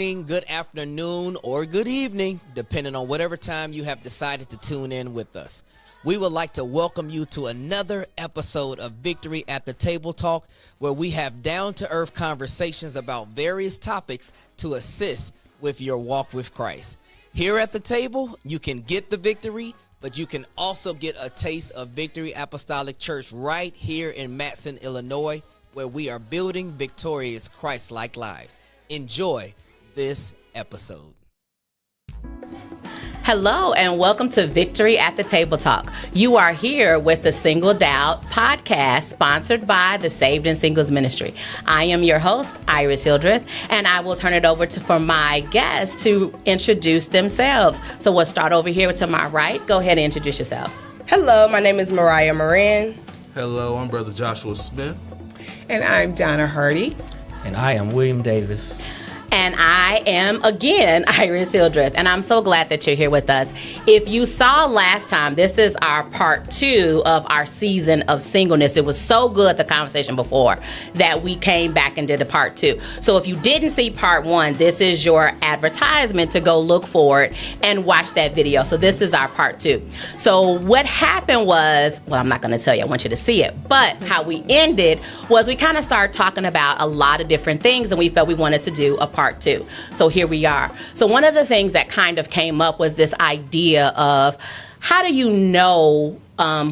morning, good afternoon, or good evening, depending on whatever time you have decided to tune in with us. We would like to welcome you to another episode of Victory at the Table Talk, where we have down-to-earth conversations about various topics to assist with your walk with Christ. Here at the table, you can get the victory, but you can also get a taste of Victory Apostolic Church right here in Matson, Illinois, where we are building victorious Christ-like lives. Enjoy this episode. Hello and welcome to Victory at the Table Talk. You are here with the Singled Out podcast sponsored by the Saved and Singles Ministry. I am your host, Iris Hildreth, and I will turn it over for my guests to introduce themselves. So we'll start over here to my right. Go ahead and introduce yourself. Hello, my name is Mariah Moran. Hello, I'm Brother Joshua Smith. And I'm Donna Hardy. And I am William Davis. And I am, again, Iris Hildreth, and I'm so glad that you're here with us. If you saw last time, this is our part 2 of our season of singleness. It was so good, the conversation before, that we came back and did a part 2. So if you didn't see part 1, this is your advertisement to go look for it and watch that video. So this is our part 2. So what happened was, well, I'm not going to tell you, I want you to see it, but how we ended was we kind of started talking about a lot of different things, and we felt we wanted to do a part 2. So here we are. So one of the things that kind of came up was this idea of how do you know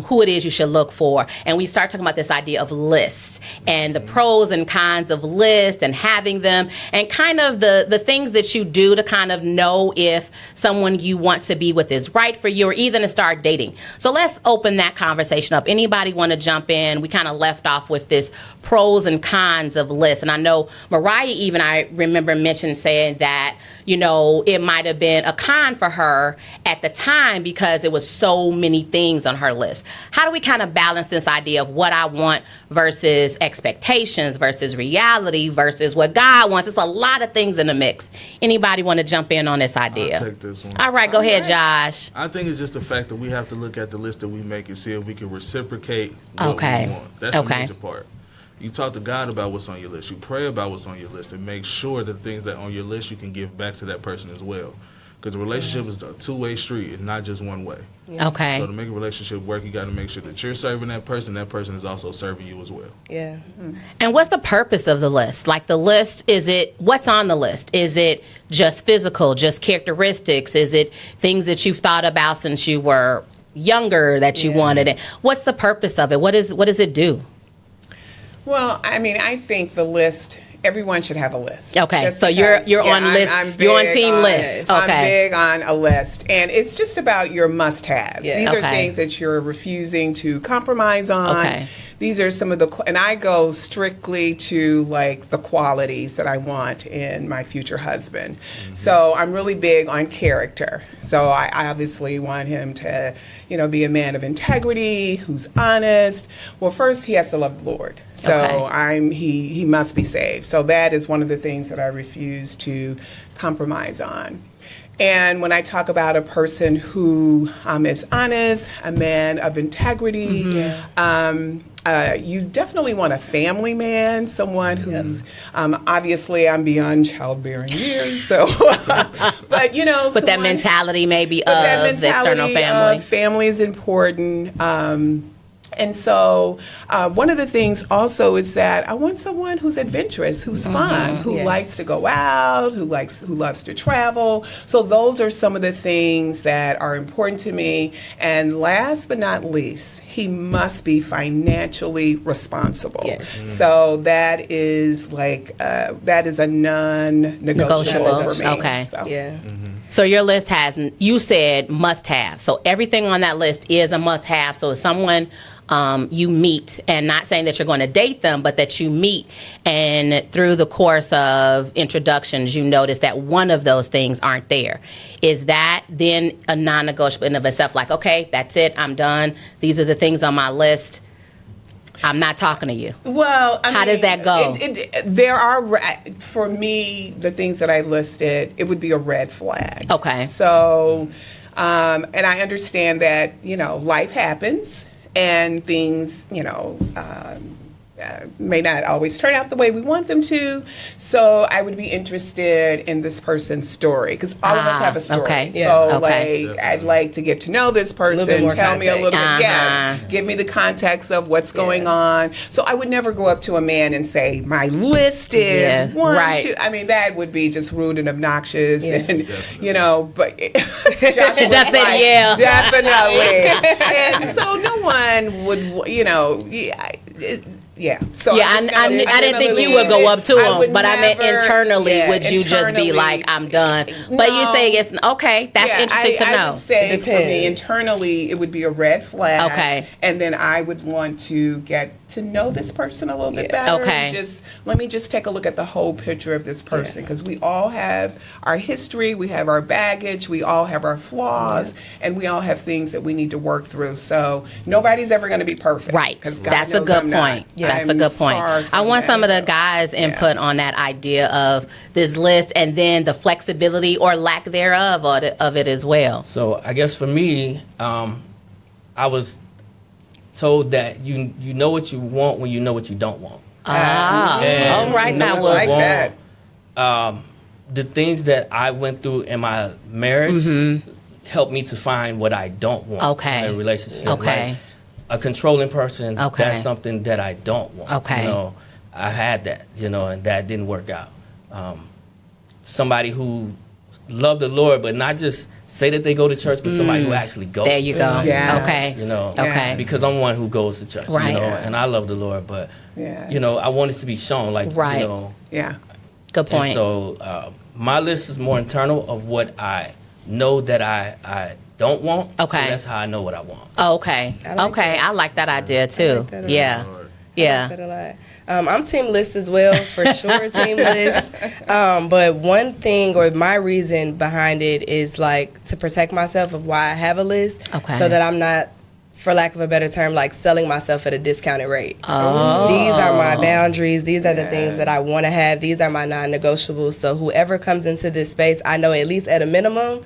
who it is you should look for? And we start talking about this idea of lists and the pros and cons of lists and having them and kind of the things that you do to kind of know if someone you want to be with is right for you or even to start dating. So let's open that conversation up. Anybody want to jump in? We kind of left off with this pros and cons of lists. And I know Mariah even, I remember mentioned saying that, you know, it might have been a con for her at the time because it was so many things on her list. How do we kind of balance this idea of what I want versus expectations versus reality versus what God wants? It's a lot of things in the mix. Anybody want to jump in on this idea? I'll take this one. All right, go ahead, Josh. I think it's just the fact that we have to look at the list that we make and see if we can reciprocate what we want. That's the major part. You talk to God about what's on your list. You pray about what's on your list and make sure that things that are on your list you can give back to that person as well. Because a relationship is a two-way street. It's not just one way. Okay. So to make a relationship work, you got to make sure that you're serving that person is also serving you as well. Yeah. And what's the purpose of the list? Like the list, what's on the list? Is it just physical, just characteristics? Is it things that you've thought about since you were younger that you wanted? And what's the purpose of it? What does it do? Well, I mean, I think the list, everyone should have a list. Okay, so you're on list. You're on team list. Okay. I'm big on a list, and it's just about your must-haves. Yeah. These are things that you're refusing to compromise on. Okay. These are some of the, and I go strictly to like the qualities that I want in my future husband. Mm-hmm. So I'm really big on character. So I obviously want him to, you know, be a man of integrity, who's honest. Well, first he has to love the Lord. So he must be saved. So that is one of the things that I refuse to compromise on. And when I talk about a person who is honest, a man of integrity, you definitely want a family man, someone who's obviously I'm beyond childbearing years, so but you know, but that mentality maybe of the external family. Family is important. And so one of the things also is that I want someone who's adventurous, who's fun, who likes to go out, who loves to travel. So those are some of the things that are important to me. And last but not least, he must be financially responsible. Yes. So that is that is a non-negotiable for me. Okay. So. Yeah. Mm-hmm. So your list has, you said must have. So everything on that list is a must have. So if someone you meet, and not saying that you're going to date them, but that you meet and through the course of introductions, you notice that one of those things aren't there. Is that then a non-negotiable in of itself? Like, okay, that's it, I'm done. These are the things on my list. I'm not talking to you. Well, how does that go? There are, for me, the things that I listed, it would be a red flag. Okay. So, and I understand that, you know, life happens and things, you know, may not always turn out the way we want them to. So I would be interested in this person's story, because all of us have a story. Okay. So like, I'd like to get to know this person, tell me a little bit, yes, give me the context of what's going on. So I would never go up to a man and say, my list is one, two. I mean, that would be just rude and obnoxious, and you know, but Josh just said, like, yeah. Definitely. And so no one would, you know, So I didn't think you would go up to him, but I meant internally, would you just be like, I'm done? But you say it's okay. That's interesting to know. I would say for me, internally, it would be a red flag. Okay. And then I would want to get to know this person a little bit better. Okay. Let me just take a look at the whole picture of this person, because we all have our history, we have our baggage, we all have our flaws, and we all have things that we need to work through. So nobody's ever going to be perfect. Right. That's a good point. That's a good point. I want some of the guys' input on that idea of this list, and then the flexibility or lack thereof of it as well. So I guess for me, I was told that you know what you want when you know what you don't want. All right, now I like that. The things that I went through in my marriage helped me to find what I don't want in a relationship. Okay. Like a controlling person, that's something that I don't want. Okay. You know, I had that, you know, and that didn't work out. Somebody who loved the Lord, but not just say that they go to church, but somebody who actually goes. There you go. Yes. Okay. You know, Okay. because I'm one who goes to church, Right. you know, and I love the Lord, but, you know, I want it to be shown, like, Right. you know. Yeah. Good point. And so my list is more internal of what I know that I don't want. Okay. So that's how I know what I want. Okay. I like that idea too. Yeah. I like that a lot. I'm team list as well, for sure, team list. But one thing, or my reason behind it, is like to protect myself of why I have a list, so that I'm not, for lack of a better term, like selling myself at a discounted rate. Oh. These are my boundaries. These are the things that I want to have. These are my non-negotiables. So whoever comes into this space, I know at least at a minimum,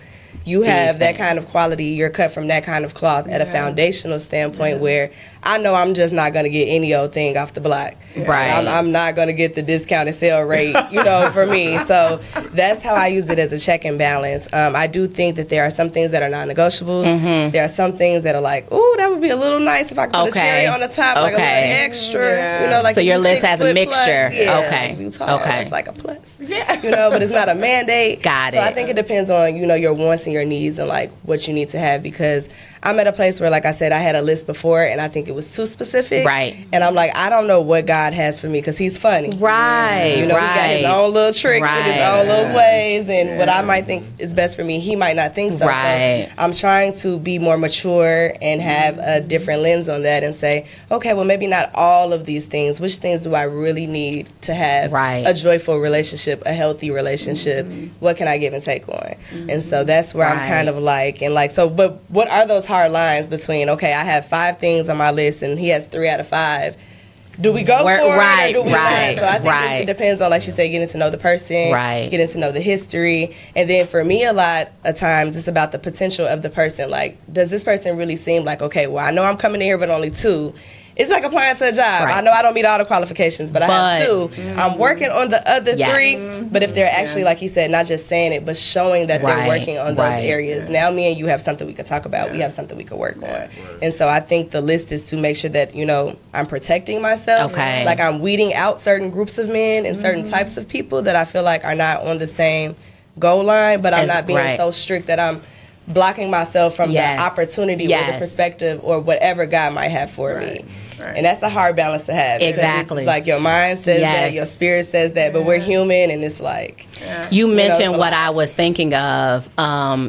you have that kind of quality. You're cut from that kind of cloth at a foundational standpoint where I know I'm just not going to get any old thing off the block. Right. I'm not going to get the discounted sale rate, you know, for me. So that's how I use it as a check and balance. I do think that there are some things that are non-negotiables. There are some things that are like, ooh, that would be a little nice if I could put a cherry on the top, like a little extra. You know, like so your list has a 6 foot mixture. plus. Yeah, Okay. Like it's like a plus. Yeah. You know, but it's not a mandate. Got So it. I think it depends on, you know, your wants and your needs and like what you need to have, because I'm at a place where, like I said, I had a list before and I think it was too specific. Right. And I'm like, I don't know what God has for me, because he's funny. Right. You know, he got his own little tricks and his own little ways, and what I might think is best for me, he might not think so. Right. So I'm trying to be more mature and have a different lens on that and say, okay, well, maybe not all of these things. Which things do I really need to have a joyful relationship, a healthy relationship? What can I give and take on? And so that's where I'm kind of like, and like, so, but what are those hard lines between, okay, I have 5 things on my list and he has 3 out of 5. Do we go for it, or do we not? So I think it depends on, like she said, getting to know the person, getting to know the history. And then for me, a lot of times, it's about the potential of the person. Like, does this person really seem like, okay, well, I know I'm coming in here, but only 2. It's like applying to a job. I know I don't meet all the qualifications, but I have 2. I'm working on the other 3. But if they're actually, like he said, not just saying it, but showing that they're working on those areas. Now me and you have something we could talk about. We have something we could work on. And so I think the list is to make sure that, you know, I'm protecting myself. Like I'm weeding out certain groups of men and certain types of people that I feel like are not on the same goal line, but I'm not being so strict that I'm blocking myself from the opportunity or the perspective or whatever God might have for me. And that's a hard balance to have. Exactly. It's like your mind says that, your spirit says that, but we're human, and it's like. You mentioned what I was thinking of.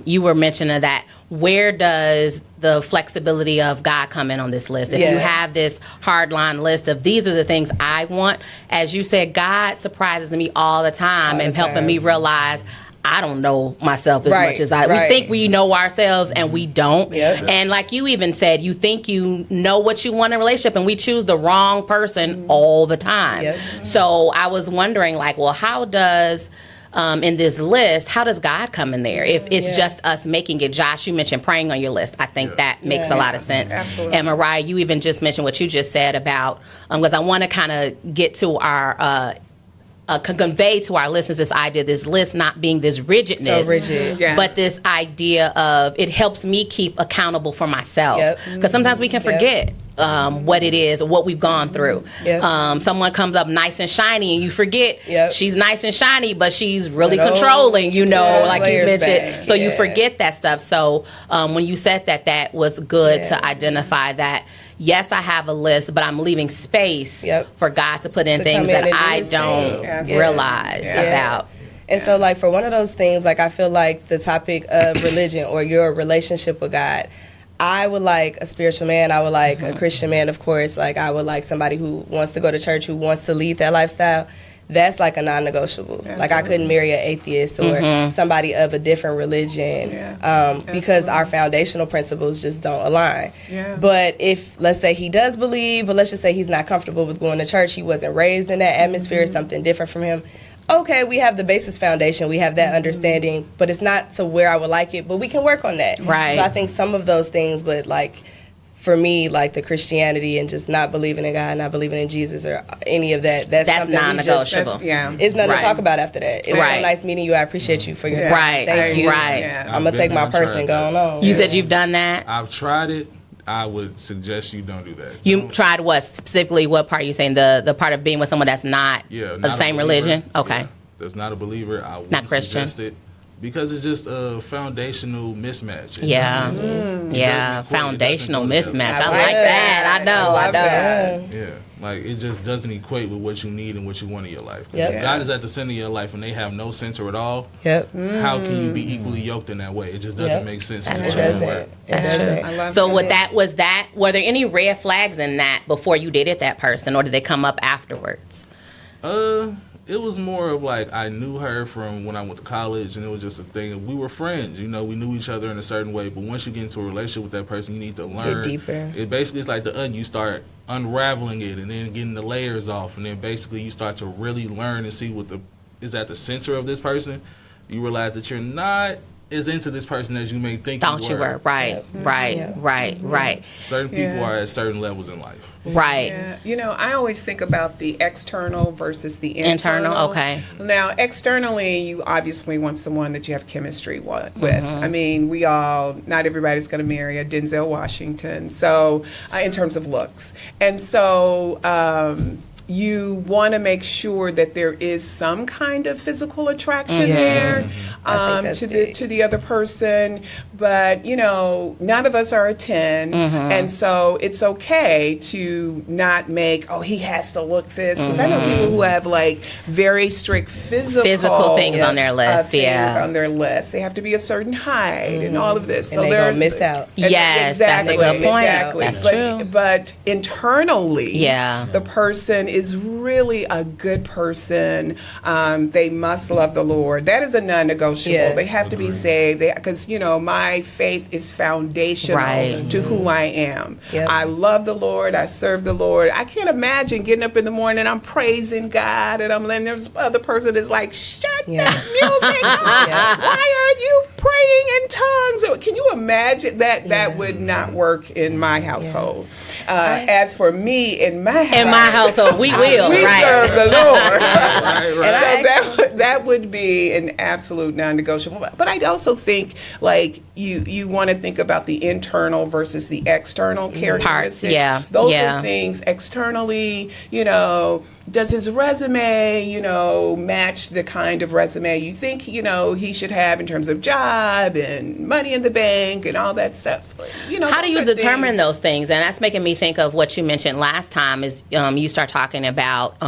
You were mentioning that. Where does the flexibility of God come in on this list? If you have this hardline list of these are the things I want, as you said, God surprises me all the time and helping me realize I don't know myself as much as we think we know ourselves, and we don't. And like you even said, you think you know what you want in a relationship, and we choose the wrong person all the time. So I was wondering, like, well, how does in this list, how does God come in there? If it's just us making it, Josh, you mentioned praying on your list. I think that makes a lot of sense. Absolutely. And Mariah, you even just mentioned what you just said about, because I want to kind of get to our, convey to our listeners this idea, this list not being this rigidness, but this idea of it helps me keep accountable for myself. Because sometimes we can forget what it is or what we've gone through. Someone comes up nice and shiny and you forget she's nice and shiny, but she's really controlling, you know, like you mentioned. So you forget that stuff. So when you said that, that was good to identify that. Yes, I have a list, but I'm leaving space for God to put in things that I don't realize about. And so, like, for one of those things, like, I feel like the topic of religion or your relationship with God, I would like a spiritual man. I would like a Christian man, of course. Like, I would like somebody who wants to go to church, who wants to lead that lifestyle. That's like a non-negotiable. Absolutely. Like, I couldn't marry an atheist or somebody of a different religion because our foundational principles just don't align. But if, let's say he does believe, but let's just say he's not comfortable with going to church, he wasn't raised in that atmosphere, something different from him. Okay, we have the basis foundation, we have that understanding, but it's not to where I would like it, but we can work on that. Right. So I think some of those things, but like, for me, like the Christianity and just not believing in God, not believing in Jesus or any of that, that's something non-negotiable. It's nothing to talk about after that. It was so nice meeting you. I appreciate you for your time. Thank you. I'm going to take my purse and go on. You said you've done that? I've tried it. I would suggest you don't do that. You tried what? Specifically, what part are you saying? The part of being with someone that's not the same religion? Okay. That's not a believer. I wouldn't suggest it. Because it's just a foundational mismatch. Foundational mismatch. I like that. I know. Yeah, like it just doesn't equate with what you need and what you want in your life. If God is at the center of your life and they have no center at all, how can you be equally yoked in that way? It just doesn't make sense. That's true. That's true. So were there any red flags in that before you dated that person, or did they come up afterwards? It was more of like I knew her from when I went to college, and it was just a thing of we were friends. You know, we knew each other in a certain way. But once you get into a relationship with that person, you need to learn. Get deeper. It basically is like the onion. You start unraveling it and then getting the layers off, and then basically you start to really learn and see what is at the center of this person. You realize that you're not as into this person as you may think you were. Right. Certain people are at certain levels in life. Right. Yeah. You know, I always think about the external versus the internal. Okay. Now, externally, you obviously want someone that you have chemistry with. I mean, not everybody's going to marry a Denzel Washington. So, in terms of looks. And so, you want to make sure that there is some kind of physical attraction there to the other person, but you know, none of us are a 10, and so it's okay to not make he has to look this, because I know people who have like very strict physical things on their list. Things on their list. They have to be a certain height and all of this, so they're gonna miss out. Yes, exactly, that's a good point. Exactly. That's true. But internally, the person is really a good person. They must love the Lord. That is a non-negotiable. They have to be saved, because you know, my faith is foundational to who I am. I love the Lord. I serve the Lord. I can't imagine getting up in the morning, I'm praising God, and there's other person is like, shut that music up. Why are you praying in tongues? Can you imagine that? That would not work in my household. As for me, in my household, we will. We serve the Lord. And so that would be an absolute non-negotiable. But I also think like you want to think about the internal versus the external characteristics. Those are things externally, you know, does his resume, you know, match the kind of resume you think, you know, he should have in terms of job and money in the bank and all that stuff? You know, how do you determine those things? And that's making me think of what you mentioned last time is you start talking about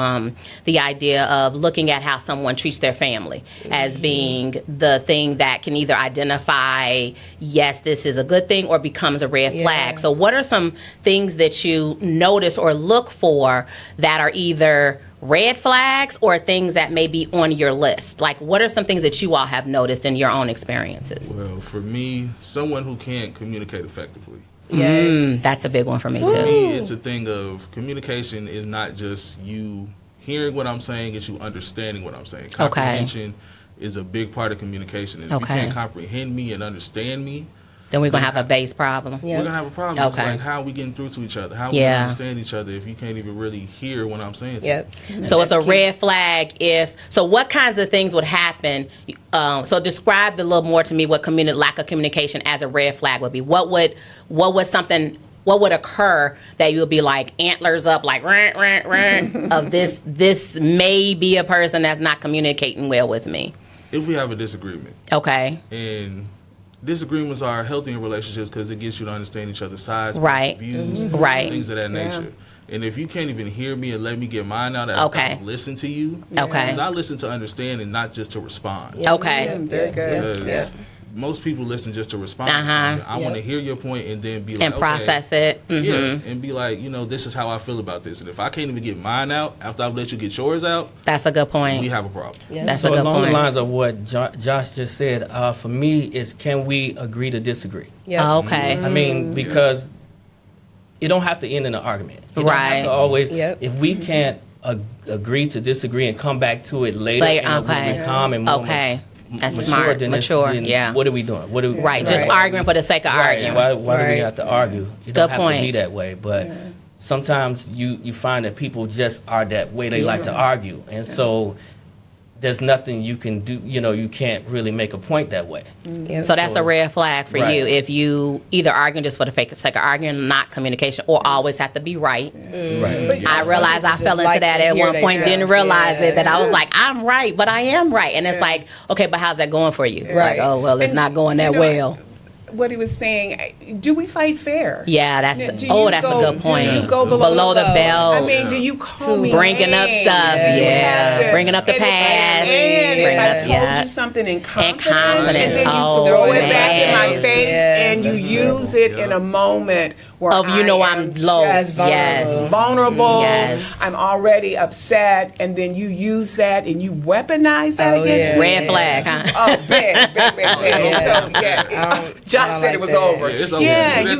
the idea of looking at how someone treats their family as being the thing that can either identify, yes, this is a good thing, or becomes a red flag. So what are some things that you notice or look for that are either red flags or things that may be on your list? Like, what are some things that you all have noticed in your own experiences? Well, for me, someone who can't communicate effectively. That's a big one for me, too. For me, it's a thing of communication is not just you hearing what I'm saying, it's you understanding what I'm saying. Comprehension is a big part of communication. And if you can't comprehend me and understand me, then we're going to have a base problem. We're going to have a problem. Okay. It's like, how are we getting through to each other? How are we understand each other if you can't even really hear what I'm saying to you? So it's a red flag so what kinds of things would happen? So describe a little more to me what lack of communication as a red flag would be. What would occur that you would be like antlers up, like rant, rant, rant of this may be a person that's not communicating well with me? If we have a disagreement. Okay. And disagreements are healthy in relationships because it gets you to understand each other's sides, views, things of that nature. And if you can't even hear me and let me get mine out, I listen to you. Because I listen to understand and not just to respond. Very good. Because most people listen just to respond. I want to hear your point and then be like, and process it. And be like, this is how I feel about this. And if I can't even get mine out after I've let you get yours out, that's a good point. We have a problem. That's a good point. Along the lines of what Josh just said, for me, is can we agree to disagree? Okay. I mean, because it don't have to end in an argument. It don't have to always. If we can't agree to disagree and come back to it later in a really calm and moment. That's smart. Mature. What are we doing? Just arguing for the sake of arguing. Why do we have to argue? It don't have point. to be that way. But sometimes you find that people just are that way. They like to argue. And so there's nothing you can do. You can't really make a point that way. So that's a red flag for you if you either arguing just for the sake of arguing, not communication, or always have to be right. I realized I fell into that at one point, didn't realize it, that I was like, I'm right, but I am right. And it's like, okay, but how's that going for you? Like, oh, well, it's not going that well. What he was saying, do we fight fair? Yeah, that's a good point. Do you go below the belt? I mean, do you call me bringing up stuff? Bringing up the past. And if I told you something in confidence, and then you throw it back in my face, and you use it in a moment where I'm low, vulnerable, I'm already upset, and then you use that and you weaponize that against me. Red flag, huh? Oh, big. So Josh said it was over. It's over. You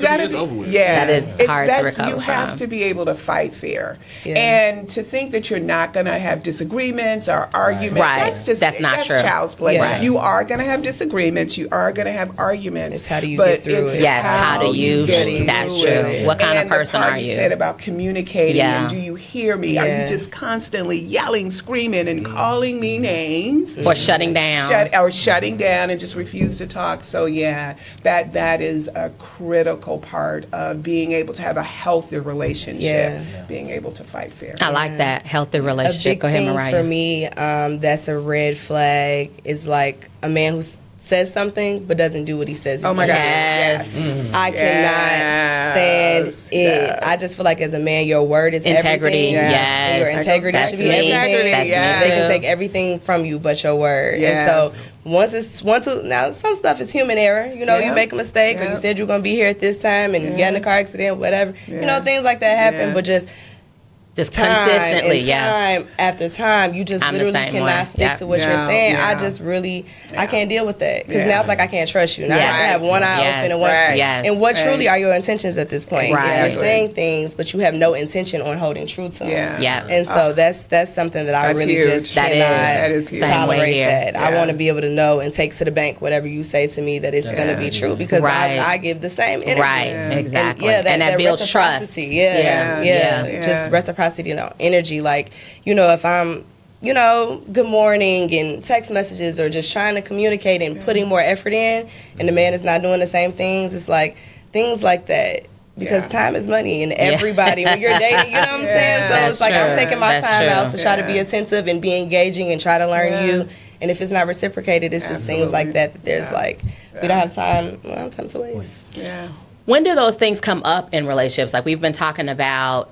got to. That is hard to recover You have to be able to fight fair, and to think that you're not going to have disagreements or arguments. That's true. Child's play. You are going to have disagreements. You are going to have arguments. It's how do you get through it? Yes, how do you? That's true. What kind of person are you? You said about communicating. And do you hear me? Are you just constantly yelling, screaming, and calling me names, or shutting down, shutting down, and just refuse to talk? So that is a critical part of being able to have a healthy relationship. Being able to fight fair. I like that healthy relationship. Go ahead, Mariah. For me, that's a red flag. Is like a man who says something but doesn't do what he says. Oh my God! Yes. I cannot stand it. I just feel like as a man, your word is integrity. Everything. Yes, your integrity should be everything. They can take everything from you but your word. And so now some stuff is human error. You make a mistake, or you said you were going to be here at this time and you get in a car accident, whatever. Things like that happen. But just consistently, time after time, you just literally cannot stick to what you're saying. I just really, I can't deal with that, because now it's like I can't trust you. Now I have one eye open and one. And what truly are your intentions at this point? If you're saying things, but you have no intention on holding true to them. And so that's something that I really huge. just cannot tolerate. That I want to be able to know and take to the bank whatever you say to me, that it's going to be true, because I give the same energy. Exactly. And that builds trust. Just reciprocity. Energy, like, if I'm, good morning and text messages, or just trying to communicate and putting more effort in, and the man is not doing the same things, it's like things like that. Because time is money, and everybody, when you're dating, you know what I'm saying? So it's like, I'm taking my time out to try to be attentive and be engaging and try to learn you. And if it's not reciprocated, it's just things like that there's like, we don't have time to waste. When do those things come up in relationships? Like, we've been talking about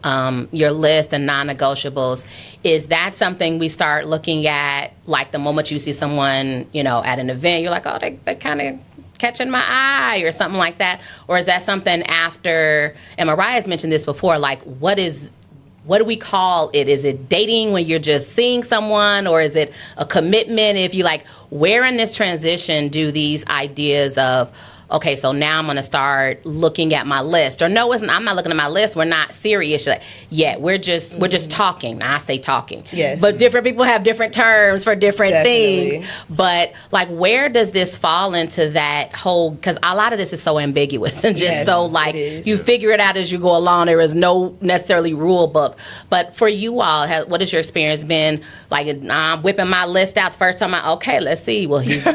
your list and non-negotiables. Is that something we start looking at, like the moment you see someone, at an event, you're like, oh, they kind of catching my eye, or something like that? Or is that something after, and Mariah's mentioned this before, like, what do we call it? Is it dating when you're just seeing someone, or is it a commitment? If you like, where in this transition do these ideas of, okay, so now I'm going to start looking at my list. Or no, I'm not looking at my list. We're not serious yet. We're just talking. Now, I say talking. Yes. But different people have different terms for different things. But like, where does this fall into that whole, because a lot of this is so ambiguous and just so like you figure it out as you go along. There is no necessarily rule book. But for you all, what has your experience been? Like, I'm whipping my list out the first time. Okay, let's see. Well, he's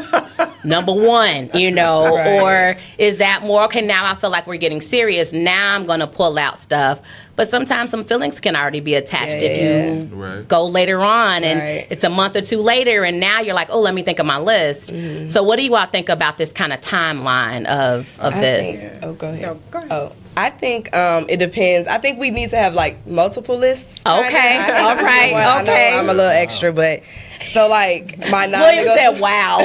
number one, you know, right. Or is that more, okay, now I feel like we're getting serious. Now I'm going to pull out stuff. But sometimes some feelings can already be attached if you go later on and it's a month or two later and now you're like, oh, let me think of my list. Mm-hmm. So what do you all think about this kind of timeline of this? Go ahead. No, go ahead. Oh. I think it depends. I think we need to have like multiple lists. Okay, all right, okay. I know I'm a little extra, but so like my William said, "Wow."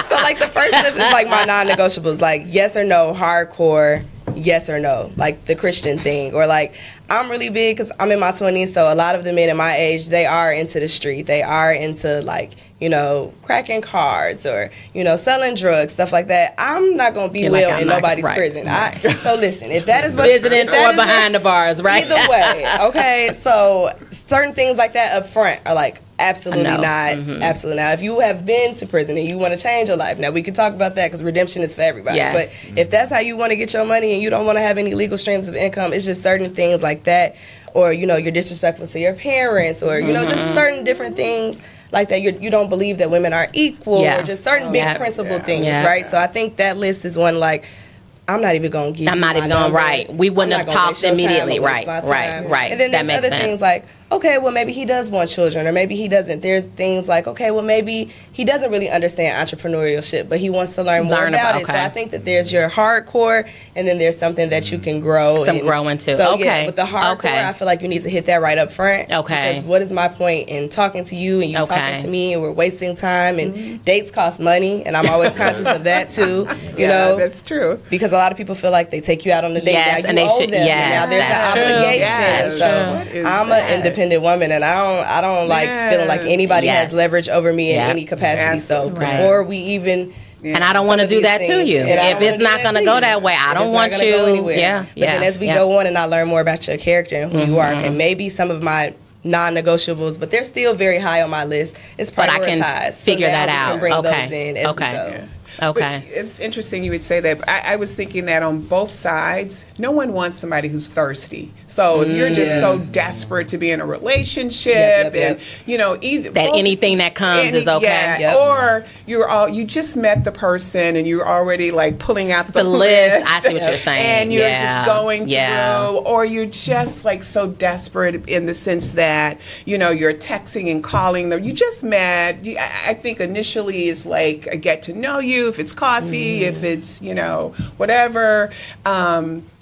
So like the first list is like my non-negotiables, like yes or no, hardcore, yes or no, like the Christian thing, or like I'm really big because I'm in my 20s, so a lot of the men in my age, they are into the street, they are into like, you know, cracking cards or, you know, selling drugs, stuff like that. I'm not going to be in nobody's prison. Right. So listen, if that is what visiting or behind the bars, right? Either way, okay? So certain things like that up front are like, absolutely not. Mm-hmm. Absolutely not. If you have been to prison and you want to change your life, now we can talk about that because redemption is for everybody. Yes. But if that's how you want to get your money and you don't want to have any legal streams of income, it's just certain things like that. Or, you know, you're disrespectful to your parents or, you know, just certain different things like that. You don't believe that women are equal or just certain big principle things, right? So I think that list is one like, I'm not even going to give you my number. Right. We wouldn't have talked immediately. Right. And then there's other things like, okay, well, maybe he does want children, or maybe he doesn't. There's things like, okay, well, maybe he doesn't really understand entrepreneurship, but he wants to learn more about it. So I think that there's your hardcore, and then there's something that you can grow. Grow into. So, yeah, with the hardcore, I feel like you need to hit that right up front. Okay. Because what is my point in talking to you, and you talking to me, and we're wasting time, and dates cost money, and I'm always conscious of that, too. You know? That's true. Because a lot of people feel like they take you out on the date, now and you owe them, now there's an obligation. So I'm an independent woman, and I don't like feeling like anybody has leverage over me in any capacity. So before we even and I don't want to do that to you. If it's not going to go that way, I don't want you. But then as we go on and I learn more about your character and who you are, and maybe some of my non-negotiables, but they're still very high on my list. It's prioritized. But I can figure that out. We can bring those in as we go. Okay. But it's interesting you would say that. I was thinking that on both sides, no one wants somebody who's thirsty. So if you're just so desperate to be in a relationship and, you know, anything that comes is okay. Or you just met the person and you're already like pulling out the list. I see what you're saying. And you're just going through, or you're just like so desperate in the sense that, you know, you're texting and calling them. You just met. I think initially is like a get to know you. If it's coffee, if it's, you know, whatever,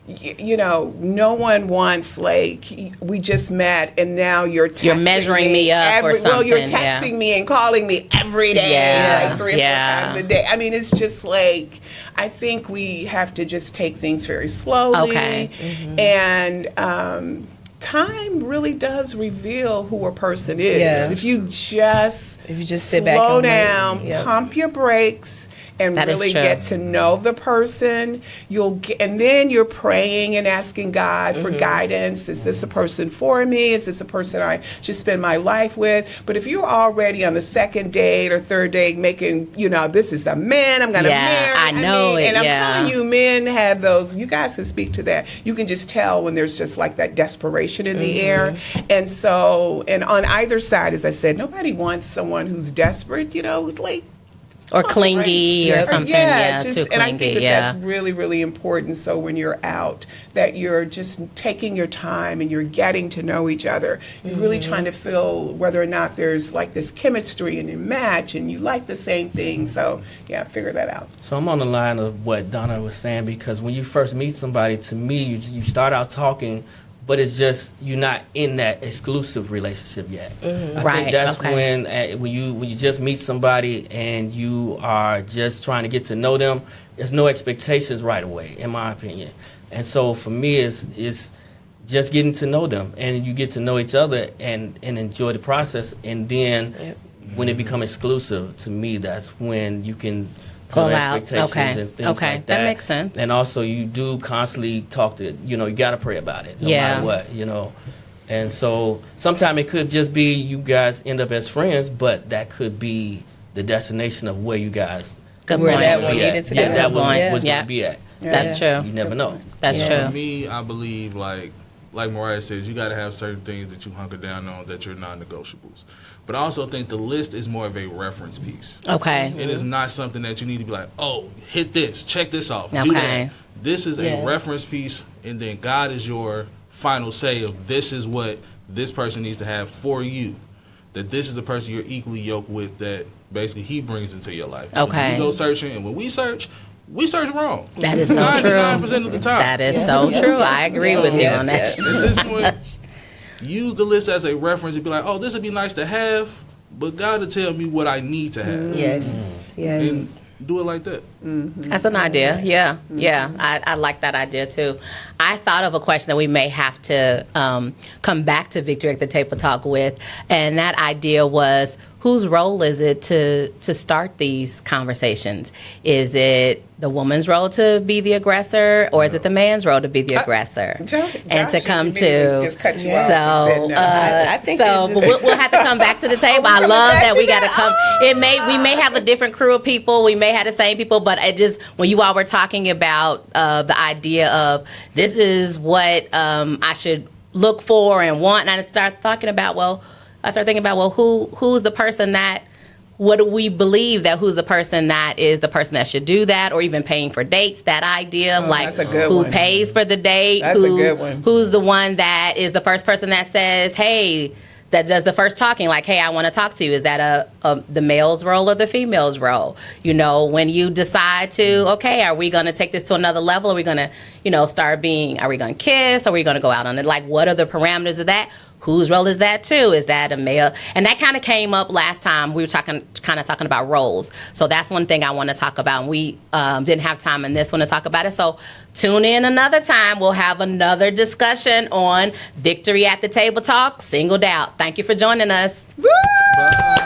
you know, no one wants like, we just met and now you're texting you're measuring me up or something. Well, you're texting me and calling me every day, like 3 or 4 times a day. I mean, it's just like, I think we have to just take things very slowly. Okay. And, time really does reveal who a person is. Yeah. If you just sit back slow down, pump your brakes, and really get to know the person, and then you're praying and asking God for guidance. Is this a person for me? Is this a person I should spend my life with? But if you're already on the second date or third date making, you know, this is the man I'm going to marry. I know it. And I'm telling you, men have those. You guys can speak to that. You can just tell when there's just like that desperation in the air. And so, and on either side, as I said, nobody wants someone who's desperate, you know, like, or clingy or something. Yeah, too clingy. And I think that's really, really important. So when you're out, that you're just taking your time and you're getting to know each other. You're really trying to feel whether or not there's like this chemistry and a match and you like the same thing. So figure that out. So I'm on the line of what Donna was saying, because when you first meet somebody, to me, you start out talking, but it's just you're not in that exclusive relationship yet. I think that's when you just meet somebody and you are just trying to get to know them. There's no expectations right away, in my opinion. And so for me, it's just getting to know them, and you get to know each other and enjoy the process. And then when it becomes exclusive, to me, that's when you can pull out expectations and things like that. That makes sense. And also, you do constantly talk to, you got to pray about it, no matter what, And so sometimes it could just be you guys end up as friends, but that could be the destination of where you guys where that one needed to go. Yeah, that one was going to be at. That's true. You never know. That's true. For me, I believe, like Mariah said, you got to have certain things that you hunker down on that you're non-negotiables. But I also think the list is more of a reference piece. Okay. It is not something that you need to be like, oh, hit this, check this off, do that. This is a reference piece, and then God is your final say of this is what this person needs to have for you. That this is the person you're equally yoked with that basically he brings into your life. Okay. When you go searching, and when we search wrong. That is so true. 99% of the time. That is so true. I agree with you on that. At this point, use the list as a reference and be like, oh, this would be nice to have, but God will tell me what I need to have. Yes. And do it like that. That's an idea. Yeah. I like that idea too. I thought of a question that we may have to come back to Victory at the Table Talk with, and that idea was, whose role is it to start these conversations? Is it the woman's role to be the aggressor, or is it the man's role to be the aggressor and to come to? Just cut you so off. I think so. But we'll have to come back to the table. I love that we got to come. We may have a different crew of people. We may have the same people, but it just when you all were talking about the idea of this is what I should look for and want, and I start thinking about who's the person that. What do we believe that who's the person that is the person that should do that, or even paying for dates? That idea of like who pays for the date? That's a good one. Who's the one that is the first person that says, "Hey," that does the first talking? Like, "Hey, I want to talk to you." Is that the male's role or the female's role? When you decide to, okay, are we going to take this to another level? Are we going to, start being? Are we going to kiss? Are we going to go out on it? Like, what are the parameters of that? Whose role is that too? Is that a male? And that kind of came up last time. We were talking about roles. So that's one thing I want to talk about. And we didn't have time in this one to talk about it. So tune in another time. We'll have another discussion on Victory at the Table Talk, Singled Out. Thank you for joining us. Woo! Bye.